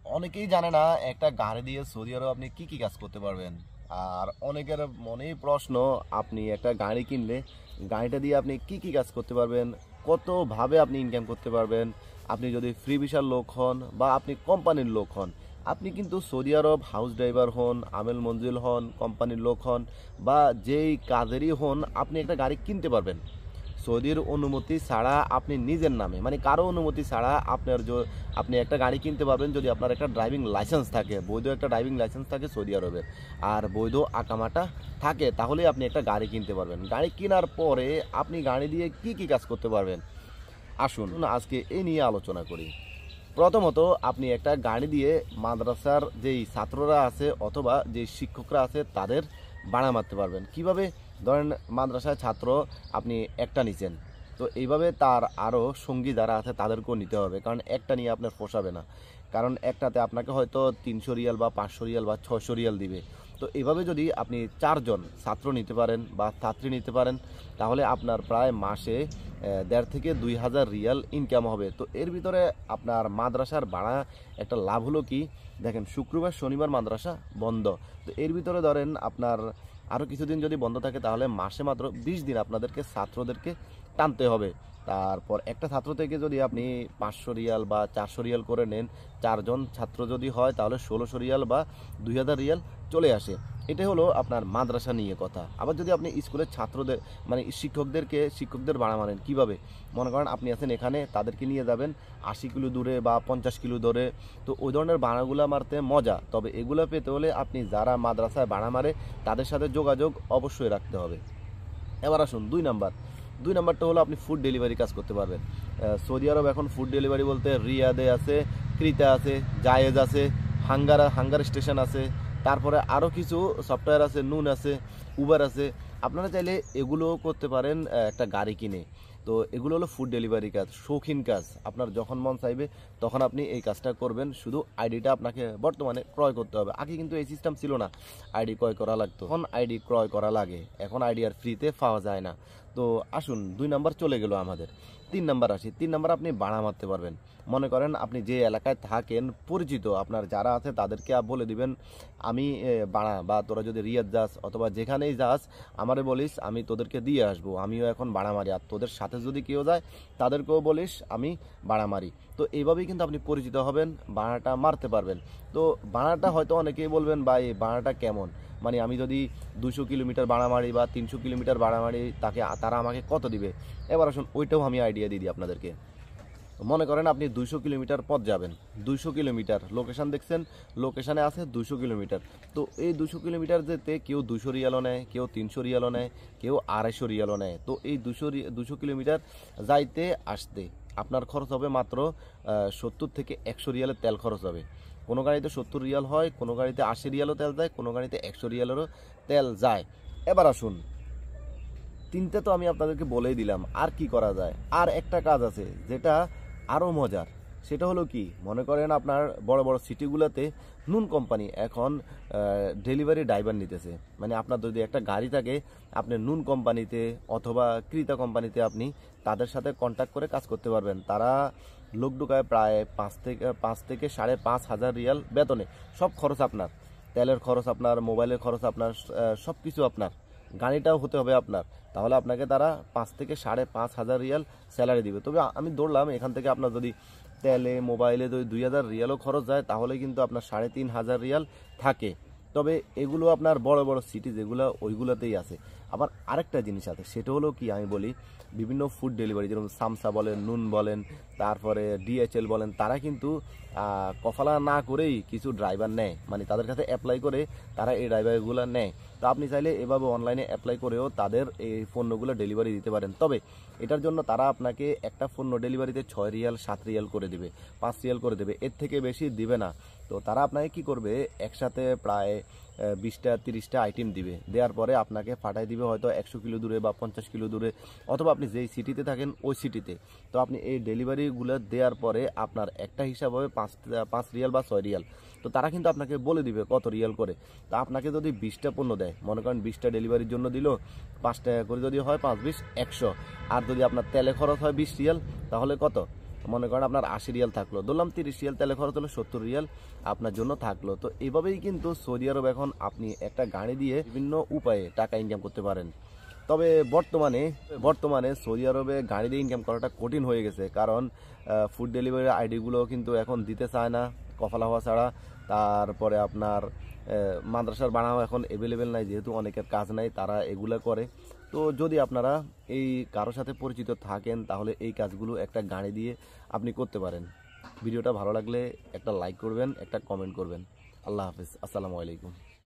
অনেকেই জানে না একটা গাড়ি দিয়ে সৌদি আরব আপনি কি কি কাজ করতে পারবেন। আর অনেকের মনেই প্রশ্ন, আপনি একটা গাড়ি কিনলে গাড়িটা দিয়ে আপনি কি কি কাজ করতে পারবেন, কতভাবে আপনি ইনকাম করতে পারবেন। আপনি যদি ফ্রি ভিসার লোক হন বা আপনি কোম্পানির লোক হন, আপনি কিন্তু সৌদি আরব হাউস ড্রাইভার হন, আমেল মঞ্জিল হন, কোম্পানির লোক হন বা যেই কাজেরই হন, আপনি একটা গাড়ি কিনতে পারবেন সৌদির অনুমতি ছাড়া। আপনি নিজের নামে মানে কারো অনুমতি ছাড়া আপনি একটা গাড়ি কিনতে পারবেন যদি আপনার একটা ড্রাইভিং লাইসেন্স থাকে, বৈধ একটা ড্রাইভিং লাইসেন্স থাকে সৌদি আরবের, আর বৈধ আকামাটা থাকে, তাহলেই আপনি একটা গাড়ি কিনতে পারবেন। গাড়ি কেনার পরে আপনি গাড়ি দিয়ে কি কি কাজ করতে পারবেন, আসুন আজকে এই নিয়ে আলোচনা করি। প্রথমত, আপনি একটা গাড়ি দিয়ে মাদ্রাসার যেই ছাত্ররা আছে অথবা যে শিক্ষকরা আছে তাদের ভাড়া মারতে পারবেন। কিভাবে? ধরেন মাদ্রাসায় ছাত্র আপনি একটা নিছেন, তো এইভাবে তার আরও সঙ্গী যারা আছে তাদেরকেও নিতে হবে, কারণ একটা নিয়ে আপনার পোষাবে না। কারণ একটাতে আপনাকে হয়তো 300 রিয়াল বা 500 রিয়াল বা 600 রিয়াল দিবে। তো এইভাবে যদি আপনি 4জন ছাত্র নিতে পারেন বা ছাত্রী নিতে পারেন, তাহলে আপনার প্রায় মাসে 1.5 থেকে 2,000 রিয়াল ইনকাম হবে। তো এর ভিতরে আপনার মাদ্রাসার ভাড়া একটা লাভ হলো কি, দেখেন শুক্রবার শনিবার মাদ্রাসা বন্ধ, তো এর ভিতরে ধরেন আপনার আরও কিছুদিন যদি বন্ধ থাকে তাহলে মাসে মাত্র 20 দিন আপনাদেরকে ছাত্রদেরকে টানতে হবে। তারপর একটা ছাত্র থেকে যদি আপনি 500 রিয়াল বা 400 রিয়াল করে নেন, 4জন ছাত্র যদি হয় তাহলে 1600 রিয়াল বা 2000 রিয়াল চলে আসে। এটা হলো আপনার মাদ্রাসা নিয়ে কথা। আবার যদি আপনি স্কুলের ছাত্রদের মানে শিক্ষকদের ভাড়া মানেন কীভাবে, মনে করেন আপনি আছেন এখানে, তাদেরকে নিয়ে যাবেন 80 কিলো দূরে বা 50 কিলো দূরে, তো ওই ধরনের ভাড়াগুলো মারতে মজা। তবে এগুলো পেতে হলে আপনি যারা মাদ্রাসায় ভাড়া মারে তাদের সাথে যোগাযোগ অবশ্যই রাখতে হবে। এবার আসুন 2 নাম্বারটা হলো আপনি ফুড ডেলিভারি কাজ করতে পারবেন। সৌদি আরব এখন ফুড ডেলিভারি বলতে রিয়াদে আছে, ক্রিতা আছে, জায়েজ আছে, হাঙ্গার স্টেশন আছে, তারপরে আরও কিছু সফটওয়্যার আছে, নুন আছে, উবার আছে। আপনারা চাইলে এগুলোও করতে পারেন একটা গাড়ি কিনে। তো এগুলো হলো ফুড ডেলিভারি কাজ, শৌখিন কাজ। আপনার যখন মন চাইবে তখন আপনি এই কাজটা করবেন। শুধু আইডিটা আপনাকে বর্তমানে ক্রয় করতে হবে। আগে কিন্তু এই সিস্টেম ছিল না, আইডি ক্রয় করা লাগতো। এখন আইডি ক্রয় করা লাগে, এখন আইডি আর ফ্রিতে পাওয়া যায় না। তো আসুন 2 নাম্বার চলে গেল আমাদের। 3 নাম্বার আসি। 3 নাম্বার আপনি ভাড়া মারতে পারবেন। মনে করেন আপনি যে এলাকায় থাকেন, পরিচিত আপনার যারা আছে তাদেরকে বলে দিবেন, আমি ভাড়া, বা তোরা যদি রিয়াদ যাস অথবা যেখানেই যাস আমারে বলিস, আমি তোদেরকে দিয়ে আসবো, আমিও এখন ভাড়া মারি। আর তোদের সাথে যদি কেউ যায় তাদেরকেও বলিস আমি ভাড়া মারি। তো এইভাবেই কিন্তু আপনি পরিচিত হবেন, ভাড়াটা মারতে পারবেন। তো ভাড়াটা হয়তো অনেকেই বলবেন, ভাই ভাড়াটা কেমন, মানে আমি যদি 200 কিলোমিটার ভাড়া মারি বা 300 কিলোমিটার ভাড়া মারি তারা আমাকে কত দিবে। এবার আসুন ওইটাও আমি আইডিয়া দিয়ে দিই আপনাদেরকে। মনে করেন আপনি 200 কিলোমিটার পথ যাবেন, 200 কিলোমিটার লোকেশান দেখছেন, লোকেশানে আছে 200 কিলোমিটার। তো এই 200 কিলোমিটার যেতে কেউ 200 রিয়ালও নেয়, কেউ 300 রিয়ালও নেয়, কেউ 250 রিয়ালও নেয়। তো এই 200 কিলোমিটার যাইতে আসতে আপনার খরচ হবে মাত্র 70 থেকে 100 রিয়ালের তেল খরচ হবে। কোনো গাড়িতে 70 রিয়াল হয়, কোনো গাড়িতে 80 রিয়ালও তেল যায়, কোনো গাড়িতে 100 রিয়ালেরও তেল যায়। এবার আসুন, তিনটা তো আমি আপনাদেরকে বলেই দিলাম, আর কি করা যায়। আর একটা কাজ আছে যেটা আরও মজার, সেটা হলো কি, মনে করেন আপনার বড় বড় সিটিগুলোতে নুন কোম্পানি এখন ডেলিভারি ড্রাইভার নিতেছে। মানে আপনার যদি একটা গাড়ি থাকে, আপনি নুন কোম্পানিতে অথবা ক্রিতা কোম্পানিতে আপনি তাদের সাথে কন্ট্যাক্ট করে কাজ করতে পারবেন। তারা লোক ঢুকায় প্রায় 5 থেকে 5,500 রিয়াল বেতনে। সব খরচ আপনার, তেলের খরচ আপনার, মোবাইলের খরচ আপনার, সব কিছু আপনার, গাড়িটাও হতে হবে আপনার। তাহলে আপনাকে তারা 5 থেকে 5,500 রিয়াল স্যালারি দিবে। তবে আমি ধরলাম এখান থেকে আপনার যদি তেলে মোবাইলে যদি 2,000 রিয়ালও খরচ যায়, তাহলে কিন্তু আপনার 3,500 রিয়াল থাকে। তবে এগুলো আপনার বড় বড় সিটি যেগুলো, ওইগুলোতেই আছে। আবার আরেকটা জিনিস আছে, সেটা হলো কি, আমি বলি বিভিন্ন ফুড ডেলিভারি যেরকম সামসা বলেন, নুন বলেন, তারপরে ডিএচএল বলেন, তারা কিন্তু কফালা না করেই কিছু ড্রাইভার নেয়, মানে তাদের কাছে অ্যাপ্লাই করে তারা এই ড্রাইভারগুলো নেয়। তো আপনি চাইলে এভাবে অনলাইনে অ্যাপ্লাই করেও তাদের এই পণ্যগুলো ডেলিভারি দিতে পারেন। তবে এটার জন্য তারা আপনাকে একটা পণ্য ডেলিভারিতে 6 রিয়াল 7 রিয়াল করে দেবে, 5 রিয়াল করে দেবে, এর থেকে বেশি দিবে না। তো তারা আপনাকে কি করবে, একসাথে প্রায় 20টা 30টা আইটেম দিবে, দেওয়ার পরে আপনাকে পাঠাই দিবে হয়তো 100 কিলো দূরে বা 50 কিলো দূরে, অথবা আপনি যেই সিটিতে থাকেন ওই সিটিতে। তো আপনি এই ডেলিভারিগুলো দেওয়ার পরে আপনার একটা হিসাব হবে 5 রিয়াল বা 6 রিয়াল। তো তারা কিন্তু আপনাকে বলে দিবে কত রিয়াল করে। তা আপনাকে যদি 20টা পণ্য দেয়, মনে করেন 20টা ডেলিভারির জন্য দিল, 5 টাকা করে যদি হয়, 5 20 100। আর যদি আপনার তেলে খরচ হয় 20 রিয়াল, তাহলে কত, মনে করেন আপনার 80 রিয়াল থাকলো, ধরলাম 30 রিয়াল তেলে খরচ হলো, 70 রিয়াল আপনার জন্য থাকলো। তো এইভাবেই কিন্তু সৌদি আরব এখন আপনি একটা গাড়ি দিয়ে বিভিন্ন উপায়ে টাকা ইনকাম করতে পারেন। তবে বর্তমানে সৌদি আরবে গাড়ি দিয়ে ইনকাম করাটা কঠিন হয়ে গেছে, কারণ ফুড ডেলিভারি আইডিগুলো কিন্তু এখন দিতে চায় না কফালা হওয়া ছাড়া। তারপরে আপনার মাদ্রাসার বানাও এখন অ্যাভেলেবেল নাই, যেহেতু অনেকের কাজ নাই, তারা এগুলো করে। তো যদি আপনারা এই কারোর সাথে পরিচিত থাকেন তাহলে এই কাজগুলো একটা গাড়ি দিয়ে আপনি করতে পারেন। ভিডিওটা ভালো লাগলে একটা লাইক করবেন, একটা কমেন্ট করবেন। আল্লাহ হাফিজ, আসসালামু আলাইকুম।